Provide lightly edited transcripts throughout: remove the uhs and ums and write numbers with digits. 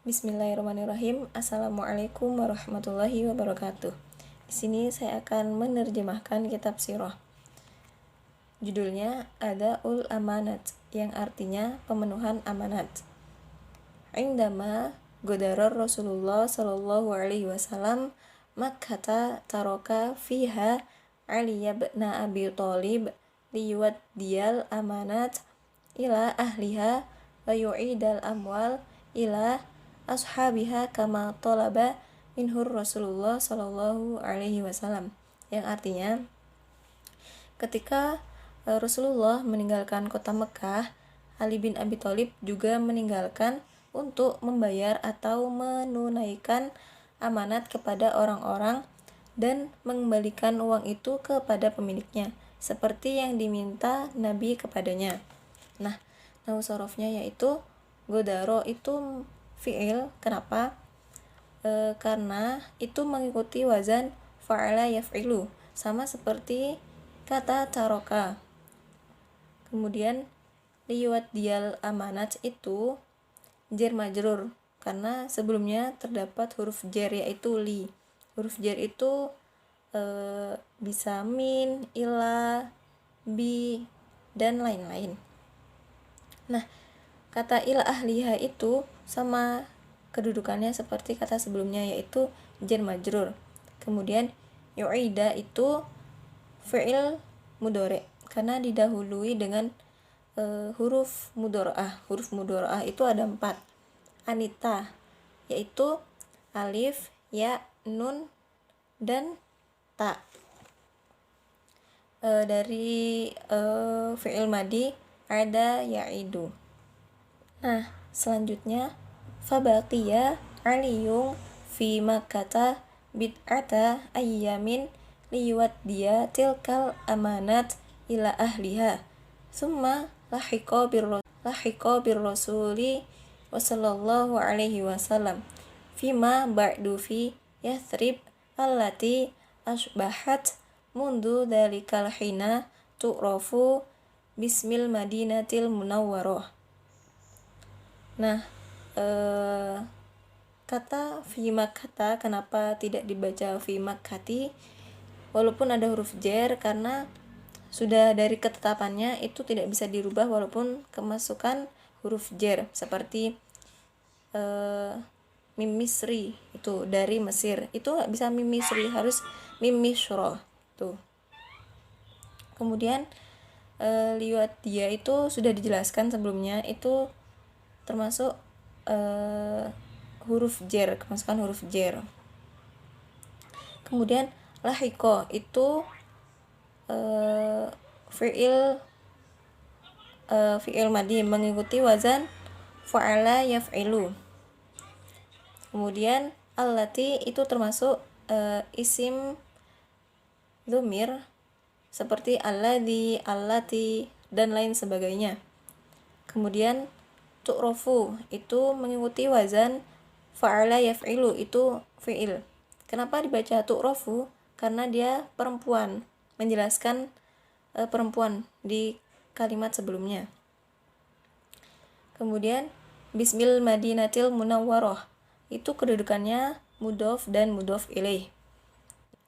Bismillahirrahmanirrahim. Assalamualaikum warahmatullahi wabarakatuh. Di sini saya akan menerjemahkan kitab sirah. Judulnya Adaul Amanat, yang artinya pemenuhan amanat. Indama godarar Rasulullah sallallahu alaihi wasallam Makkata taroka fiha Ali ibn Abi Thalib liyuwaddiyal amanat ila ahliha wa yu'idal amwal ila ashabiha kama talaba minhur Rasulullah sallallahu alaihi wasallam, yang artinya ketika Rasulullah meninggalkan kota Mekah, Ali bin Abi Thalib juga meninggalkan untuk membayar atau menunaikan amanat kepada orang-orang dan mengembalikan uang itu kepada pemiliknya seperti yang diminta Nabi kepadanya. Nah, nausarofnya yaitu godaro itu fi'il. Kenapa? Karena itu mengikuti wazan fa'ala yaf'ilu, sama seperti kata taroka. Kemudian liwat dial amanat itu jar majrur, karena sebelumnya terdapat huruf jar yaitu li. Huruf jar itu bisa min, ila, bi, dan lain-lain. Nah, kata ila ahliha itu sama kedudukannya seperti kata sebelumnya yaitu jar majrur. Kemudian yu'ida itu fi'il mudhari karena didahului dengan huruf mudharaah. Huruf mudharaah itu ada 4. Anita yaitu alif, ya, nun, dan ta. Dari fi'il madi ada ya'idu. Nah, selanjutnya fabaqiya aliyung fi makkata bid'ata ayyamin liyuwaddiya tilkal amanat ila ahliha summa lahiqa birrasuli wa sallallahu alaihi wasallam fima ba'du fi Yathrib allati asbahat mundu dalikal hina tu'rafu bismil madinatil munawwarah. Nah, kata fi makkata kenapa tidak dibaca fi makkati walaupun ada huruf jar? Karena sudah dari ketetapannya itu tidak bisa dirubah walaupun kemasukan huruf jar, seperti mim misri itu dari Mesir, itu nggak bisa mim misri, harus mim misro tuh. Kemudian liwat dia itu sudah dijelaskan sebelumnya, itu termasuk huruf jar, kemasukan huruf jar. Kemudian lahiko itu fi'il madi mengikuti wazan fa'ala yaf'ilu. Kemudian allati itu termasuk isim dzumir seperti alladzi, allati, dan lain sebagainya. Kemudian tu'rofu itu mengikuti wazan fa'ala yaf'ilu, itu fi'il. Kenapa dibaca tu'rofu? Karena dia perempuan, menjelaskan perempuan di kalimat sebelumnya. Kemudian bismil madinatil munawwarah itu kedudukannya mudhof dan mudhof ilaih.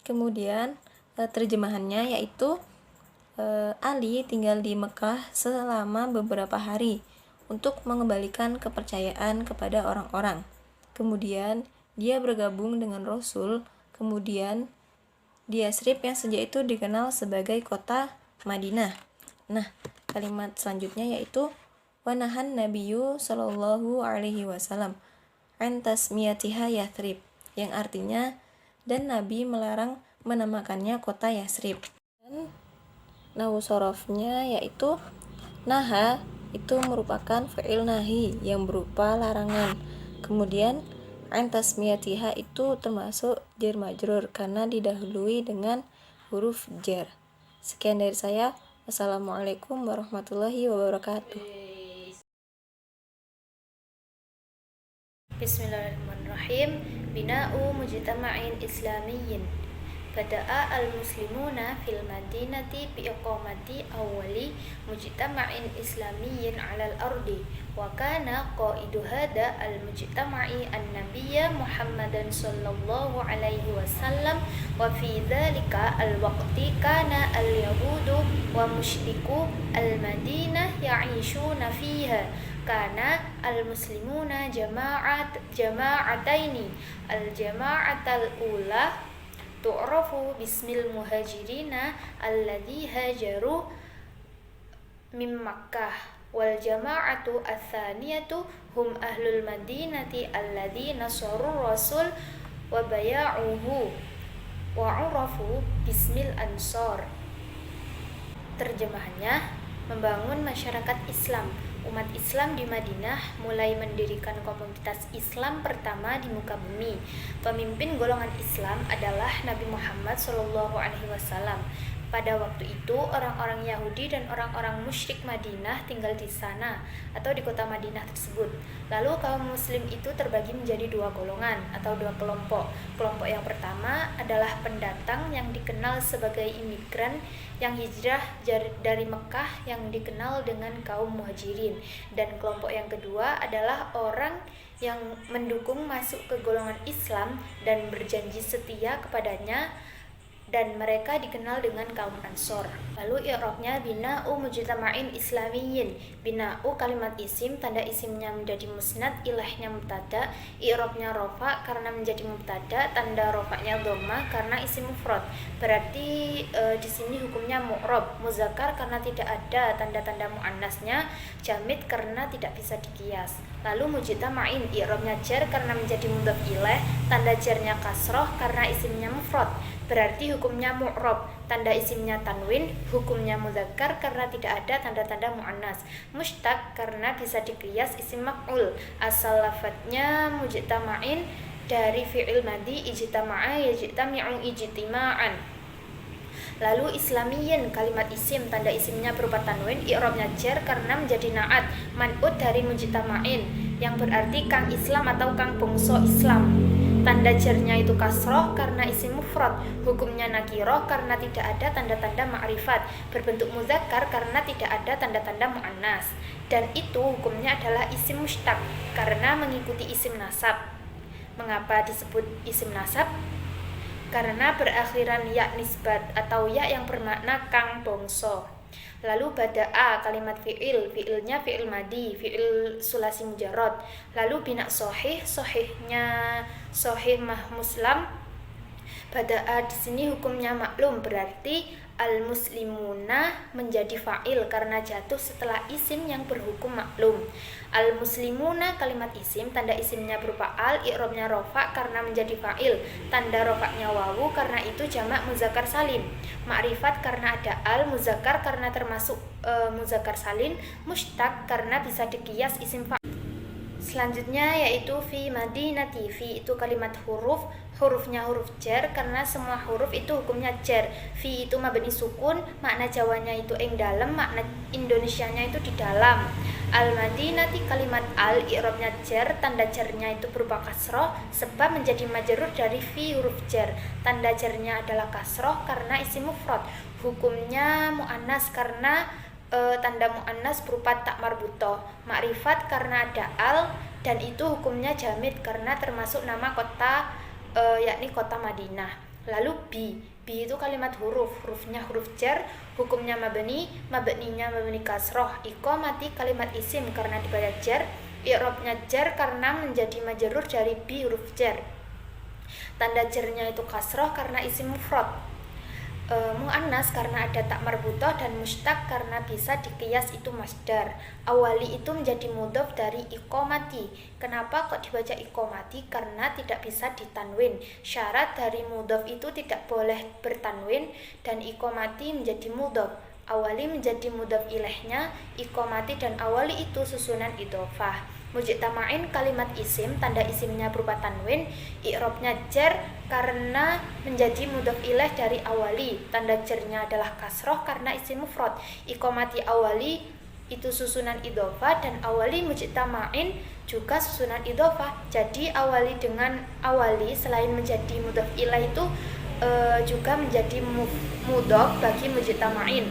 Kemudian terjemahannya yaitu Ali tinggal di Mekah selama beberapa hari untuk mengembalikan kepercayaan kepada orang-orang. Kemudian dia bergabung dengan Rasul. Kemudian di Yathrib yang sejak itu dikenal sebagai kota Madinah. Nah, kalimat selanjutnya yaitu wanahan Nabiyyu sallallahu alaihi wasallam an tasmiyatiha Yathrib, yang artinya dan Nabi melarang menamakannya kota Yathrib. Dan nausarofnya yaitu naha itu merupakan fi'il nahi yang berupa larangan. Kemudian an tasmiyatiha itu termasuk jar majrur karena didahului dengan huruf jar. Sekian dari saya. Wassalamualaikum warahmatullahi wabarakatuh. Bismillahirrahmanirrahim. Bina'u mujtama'in islamiyyin. Bada'a al-muslimuna fil madinati biiqamati awwali mujtama'in islamiyyin 'alal ardi wa kana qaidu hada al-mujtama'i an-nabiyya Muhammadan sallallahu alaihi wasallam wa fi dzalika al-waqti kana al-yahudu wa musyriku al-madinah ya'ishuna fiha kana al-muslimuna jama'ataini al-jama'atal ula tu'rafu bismil muhajirina alladzi hajaru min Makkah wal jama'atu ats-tsaniyatu hum ahlul madinati alladzi nasaru rasul wa baya'uhu wa 'urafu bismil ansar. Terjemahannya, membangun masyarakat Islam. Umat Islam di Madinah mulai mendirikan komunitas Islam pertama di muka bumi. Pemimpin golongan Islam adalah Nabi Muhammad SAW. Pada waktu itu, orang-orang Yahudi dan orang-orang musyrik Madinah tinggal di sana atau di kota Madinah tersebut. Lalu kaum muslim itu terbagi menjadi dua golongan atau dua kelompok. Kelompok yang pertama adalah pendatang yang dikenal sebagai imigran yang hijrah dari Mekah yang dikenal dengan kaum muhajirin. Dan kelompok yang kedua adalah orang yang mendukung masuk ke golongan Islam dan berjanji setia kepadanya, dan mereka dikenal dengan kaum Ansor. Lalu i'rabnya bina'u mujtama'in islamiyyin. Bina'u kalimat isim, tanda isimnya menjadi musnad, ilahnya mubtada, i'rabnya rofa karena menjadi mubtada, tanda rofanya dhammah karena isim mufrad. Berarti di sini hukumnya mu'rab, muzakkar karena tidak ada tanda-tanda muannasnya, jamid karena tidak bisa dikias. Lalu mujtama'in, i'rabnya jar karena menjadi mudhaf ilaih, tanda jarnya kasroh karena isimnya mufrad. Berarti hukumnya mu'rab, tanda isimnya tanwin, hukumnya muzakkar karena tidak ada tanda-tanda muannas. Mushtaq karena bisa diqiyas isim maf'ul. Asal lafadznya mujtama'in dari fi'il madhi ijtama'a yajtami'u ijtima'an. Lalu islamiyyin, kalimat isim, tanda isimnya berupa tanwin, i'rabnya jar karena menjadi na'at, man'ut dari mujtama'in, yang berarti kang Islam atau kang bangsa Islam. Tanda jarnya itu kasroh karena isim mufrad, hukumnya nakiroh karena tidak ada tanda-tanda ma'rifat, berbentuk muzakkar karena tidak ada tanda-tanda mu'annas. Dan itu hukumnya adalah isim mushtaq karena mengikuti isim nasab. Mengapa disebut isim nasab? Karena berakhiran ya nisbat atau ya yang bermakna kang bangsa. Lalu bada'a, kalimat fi'il, fi'ilnya fi'il madi, fi'il sulasi mujarrad. Lalu bina sahih, sahihnya sahih mahmuslam. Bada'a di sini hukumnya maklum, berarti al-muslimuna menjadi fa'il karena jatuh setelah isim yang berhukum maklum. Al-muslimuna kalimat isim, tanda isimnya berupa al, i'rabnya rofa karena menjadi fa'il, tanda rofaknya wawu karena itu jamak muzakkar salim. Ma'rifat karena ada al, muzakkar karena termasuk muzakkar salim, mushtaq karena bisa diqiyas isim fa'il. Selanjutnya yaitu fi madinati. Fi itu kalimat huruf, hurufnya huruf jar karena semua huruf itu hukumnya jar. Fi itu mabni sukun, makna Jawanya itu ing dalam, makna Indonesianya itu di dalam. Al madinati kalimat al, i'rabnya jar, tanda jarnya itu berupa kasroh sebab menjadi majrur dari fi huruf jar. Tanda jarnya adalah kasroh karena isim mufrad. Hukumnya muannas karena tanda muannas berupa tak marbutoh. Makrifat karena ada al, dan itu hukumnya jamid karena termasuk nama kota yakni kota Madinah. Lalu bi itu kalimat huruf, hurufnya huruf jar, hukumnya mabni, mabninya mabni kasroh. Iqamati kalimat isim karena dibaca jar, i'rabnya jar karena menjadi majrur dari bi huruf jar. Tanda jarnya itu kasroh karena isim mufrad. Mu'annas karena ada tak marbutoh, dan mushtaq karena bisa diqiyas itu masdar. Awali itu menjadi mudhof dari iqomati. Kenapa kok dibaca iqomati? Karena tidak bisa ditanwin. Syarat dari mudhof itu tidak boleh bertanwin, dan iqomati menjadi mudhof. Awali menjadi mudhof ilaihnya, iqomati dan awali itu susunan idhofah. Mujtama'in kalimat isim, tanda isimnya berupa tanwin, i'rabnya jar karena menjadi mudhof ilaih dari awali, tanda jarnya adalah kasroh karena isim mufrad. Iqamati awali itu susunan idhofah, dan awali mujtama'in juga susunan idhofah. Jadi awali dengan awali selain menjadi mudhof ilaih itu juga menjadi mudhof bagi mujtama'in.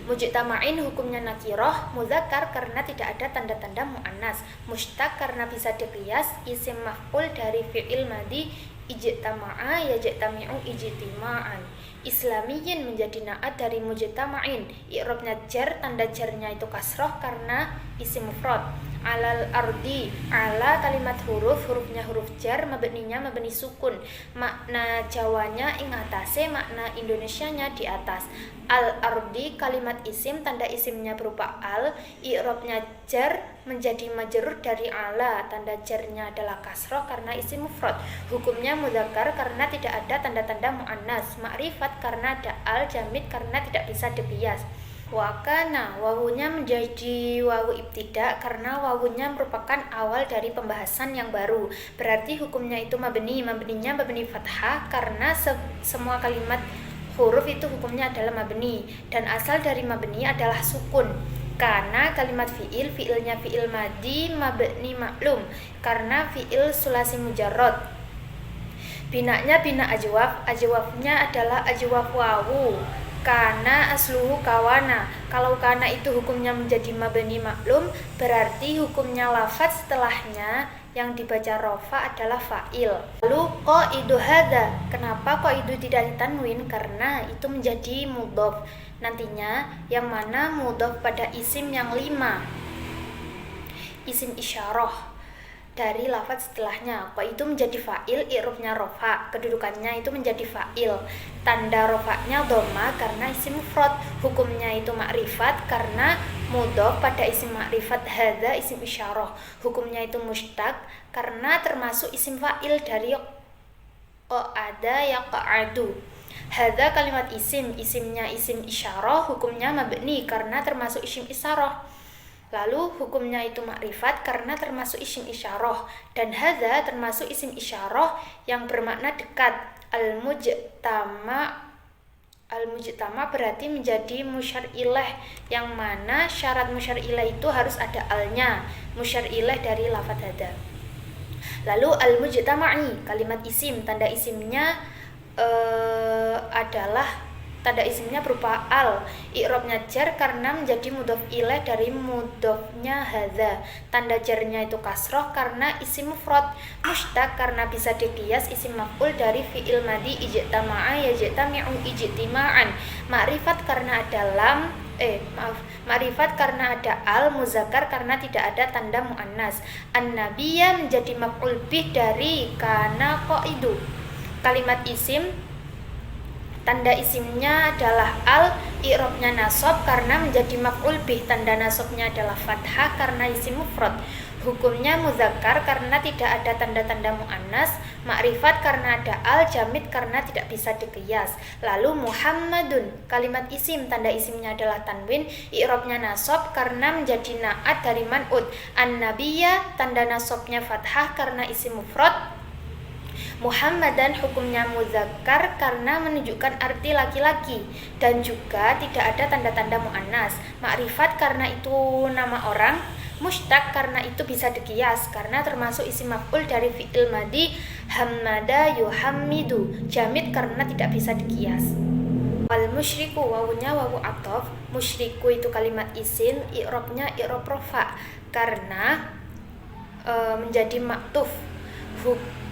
Mujtama'in hukumnya nakiroh, muzakkar karena tidak ada tanda-tanda mu'annas, mushtaq karena bisa diqiyas, isim maf'ul dari fi'il madhi ijtama'a yajtami'u ijtima'an. Islamiyin menjadi na'at dari mujtama'in, i'rabnya jar, tanda jarnya itu kasroh karena isim mufrad. Alal ardi, ala kalimat hurufnya huruf jar, mabninya mabni sukun, makna Jawanya ing atase, makna Indonesianya di atas. Al ardi kalimat isim, tanda isimnya berupa al, i'rabnya jar menjadi majrur dari ala, tanda jarnya adalah kasroh karena isim mufrad. Hukumnya mudzakkar karena tidak ada tanda-tanda muannas, ma'rifat karena ada al, jamid karena tidak bisa diqiyas. Wakana, wawunya menjadi wawu ibtida karena wawunya merupakan awal dari pembahasan yang baru. Berarti hukumnya itu mabninya mabni fathah karena semua kalimat huruf itu hukumnya adalah mabni, dan asal dari mabni adalah sukun. Karena kalimat fiilnya fiil madhi mabni maklum karena fiil sulasi mujarrad. Binanya bina ajwafnya adalah ajwaf wawu. Kana asluhu kawana. Kalau kana itu hukumnya menjadi mabni maklum, berarti hukumnya lafaz setelahnya yang dibaca rofa adalah fa'il. Lalu qaidu hadza, kenapa qaidu tidak ditanwin? Karena itu menjadi mudhof. Nantinya yang mana mudhof pada isim yang 5, isim isyarah dari lafaz setelahnya. Itu menjadi fa'il, i'rabnya rofa, kedudukannya itu menjadi fa'il. Tanda rofanya dhamma karena isim mufrad. Hukumnya itu ma'rifat karena mudhof pada isim ma'rifat. Hadza isim isyarah. Hukumnya itu mushtaq karena termasuk isim fa'il dari qa'ada yaq'adu. Hadza kalimat isimnya isim isyarah, hukumnya mabni karena termasuk isim isyarah. Lalu hukumnya itu makrifat karena termasuk isim isyarah, dan hadza termasuk isim isyarah yang bermakna dekat. Al-mujtama berarti menjadi musyar ilaih, yang mana syarat musyar ilaih itu harus ada alnya, musyar ilaih dari lafadz hadza. Lalu al-mujtama'i kalimat isim, tanda isimnya adalah tanda isimnya berupa al, i'rabnya jar karena menjadi mudhof ilaih dari mudhofnya hadza. Tanda jarnya itu kasroh karena isim mufrad. Mushtaq karena bisa diqiyas isim maf'ul dari fi'il madhi ijtama'a yajtami'u ijtima'an. Ma'rifat karena ada ma'rifat karena ada al, muzakkar karena tidak ada tanda muannas. An-nabiyya menjadi maf'ul bih dari kana qaidu. Kalimat isim, tanda isimnya adalah al, i'rabnya nasab karena menjadi maf'ul bih, tanda nasabnya adalah fathah karena isim mufrad. Hukumnya muzakkar karena tidak ada tanda-tanda muannas, ma'rifat karena ada al, jamid karena tidak bisa diqiyas. Lalu Muhammadun kalimat isim, tanda isimnya adalah tanwin, i'rabnya nasab karena menjadi na'at dari man'ud. An-nabiyya tanda nasabnya fathah karena isim mufrad. Muhammadan hukumnya muzakkar karena menunjukkan arti laki-laki dan juga tidak ada tanda-tanda muannas. Ma'rifat karena itu nama orang. Mushtaq karena itu bisa diqiyas karena termasuk isim maf'ul dari fi'il madhi hammada yuhammidu. Jamid karena tidak bisa diqiyas. Wal musyriku wawunya wawu athof. Musyriku itu kalimat isim, i'rabnya i'rab rofa karena menjadi maktuf.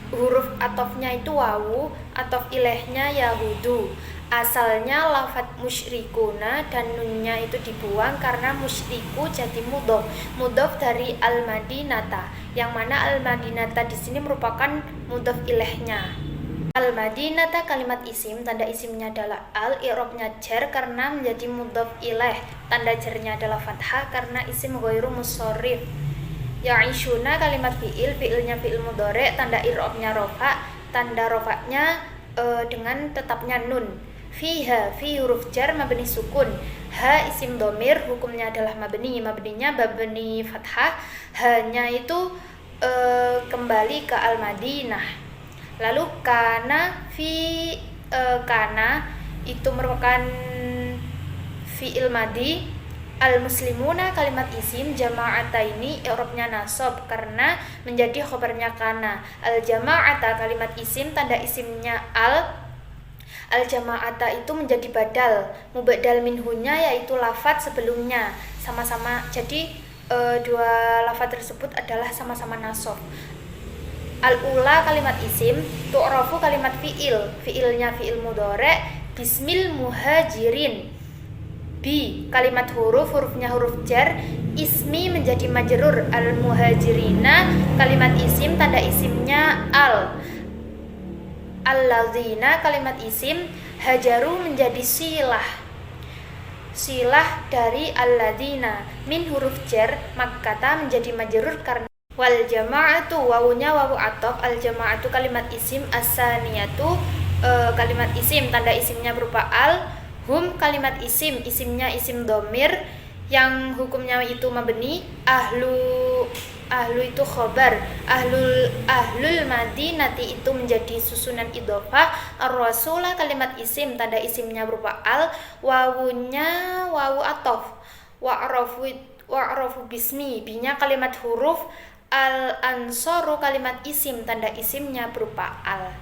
Huruf atofnya itu wawu, atof ilaihnya yahudu. Asalnya lafadz musyrikuna dan nunnya itu dibuang karena musyriku jadi mudhof dari al-madinata, yang mana al-madinata di sini merupakan mudhof ilaihnya. Al-madinata kalimat isim, tanda isimnya adalah al, i'rabnya jar karena menjadi mudhof ilaih, tanda jarnya adalah fathah karena isim ghairu musharrif. Ya'ishuna kalimat fi'ilnya fi'il mudhari', tanda i'rabnya rofa, tanda rofanya dengan tetapnya nun. Fiha, fi huruf jar mabni sukun. Ha isim dhamir, hukumnya adalah mabninya mabni fathah, hanya itu kembali ke al-madinah. Lalu kana kana itu merupakan fi'il madhi. Al-muslimuna kalimat isim, jama'ataini i'rabnya nasab karena menjadi khabarnya kana. Al-jama'ata kalimat isim, tanda isimnya al, Al-jama'ata itu menjadi badal, mubadal minhunya yaitu lafadz sebelumnya sama-sama. Jadi dua lafadz tersebut adalah sama-sama nasab. Al-ula kalimat isim, tu'rafu kalimat fi'il, fi'ilnya fi'il mudhari' bismil muhajirin. Bi kalimat huruf, hurufnya huruf jar, ismi menjadi majrur, al muhajirina kalimat isim, tanda isimnya al. Alladzina kalimat isim, hajaru menjadi silah, silah dari alladzina. Min huruf jar, makkata menjadi majrur karena wal jama'atu, wawunya wawu ataf, al jama'atu kalimat isim, as-saniyatu kalimat isim, tanda isimnya berupa al. Hum kalimat isim, isimnya isim dhamir yang hukumnya itu mabni. Ahlu itu khobar, ahlul madinati itu menjadi susunan idhofah. Ar-rasulah kalimat isim, tanda isimnya berupa al. Wawunya wawu ataf. Wa'rafu bismi, binya kalimat huruf. Al-ansaru kalimat isim, tanda isimnya berupa al.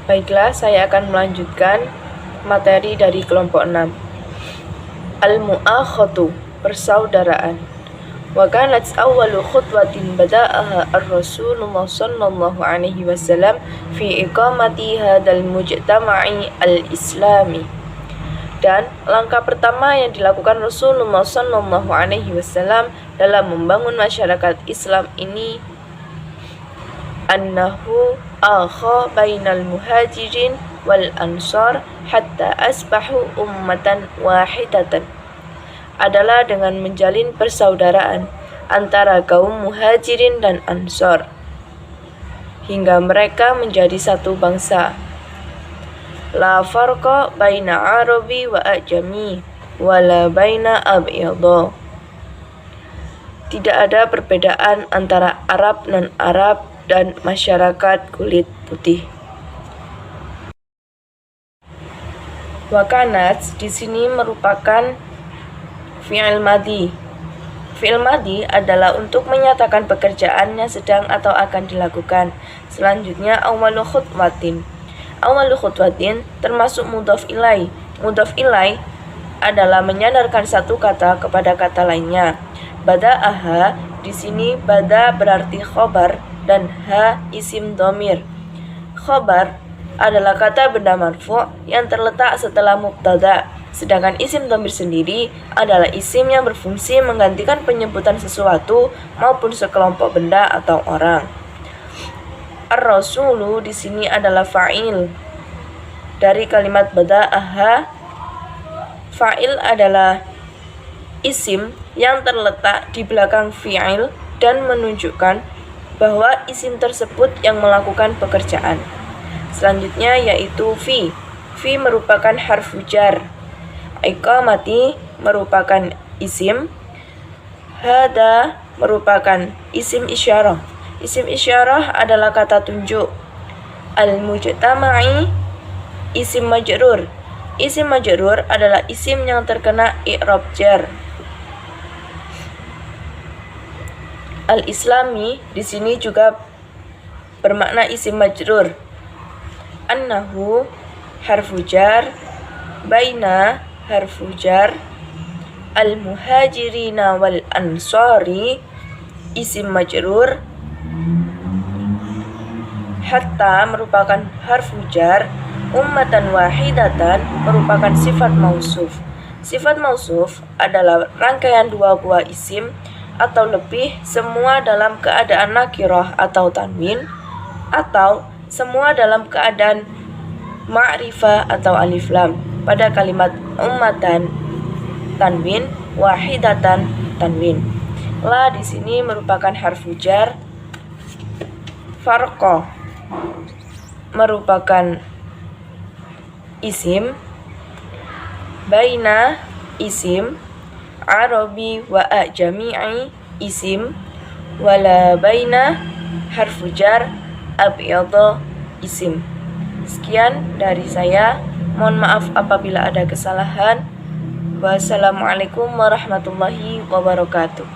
Baiklah, saya akan melanjutkan materi dari kelompok 6. Al-mu'akhatu, persaudaraan. Wa kanat awwalu khutwatin bada'aha ar-Rasulullah sallallahu alaihi wasallam fi iqamati hadzal mujtama'i al-islami. Dan langkah pertama yang dilakukan Rasulullah sallallahu alaihi wasallam dalam membangun masyarakat Islam ini annahu akha bainal muhajirin wal ansar hatta asbahu ummatan wahidatan, adalah dengan menjalin persaudaraan antara kaum muhajirin dan ansar hingga mereka menjadi satu bangsa. La farqa baina arabi wa ajami wala baina abyadha. Tidak ada perbedaan antara Arab dan Arab dan masyarakat kulit putih. Wakanat di sini merupakan fi'il madhi. Fi'il madhi adalah untuk menyatakan pekerjaannya sedang atau akan dilakukan. Selanjutnya awwalu khutwatin. Awwalu khutwatin termasuk mudhaf ilai. Mudhaf ilai adalah menyandarkan satu kata kepada kata lainnya. Bada'aha di sini bada berarti khobar dan ha isim dhamir. Khobar adalah kata benda marfu' yang terletak setelah mubtada, sedangkan isim dhamir sendiri adalah isim yang berfungsi menggantikan penyebutan sesuatu maupun sekelompok benda atau orang. Ar-rasulu di sini adalah fa'il dari kalimat bada'aha. Fa'il adalah isim yang terletak di belakang fi'il dan menunjukkan bahwa isim tersebut yang melakukan pekerjaan. Selanjutnya yaitu fi. Fi merupakan harfu jar. Iqamati merupakan isim. Hada merupakan isim isyarah. Isim isyarah adalah kata tunjuk. Al-mujtama'i isim majrur. Isim majrur adalah isim yang terkena i'rab jar. Al-islami di sini juga bermakna isim majrur. Annahu harfu jar, baina harfu jar, al-muhajirina wal ansari isim majrur. Hatta merupakan harfu jar, ummatan wahidatan merupakan sifat mausuf. Sifat mausuf adalah rangkaian dua buah isim atau lebih, semua dalam keadaan nakirah atau tanwin, atau semua dalam keadaan ma'rifah atau alif lam. Pada kalimat ummatan tanwin, wahidatan tanwin. La di sini merupakan harfu jar. Farqa merupakan isim. Baina isim. Arabi wa ajami'i isim. Wala baina harfu jar. Abyadha isim. Sekian dari saya. Mohon maaf apabila ada kesalahan. Wassalamualaikum warahmatullahi wabarakatuh.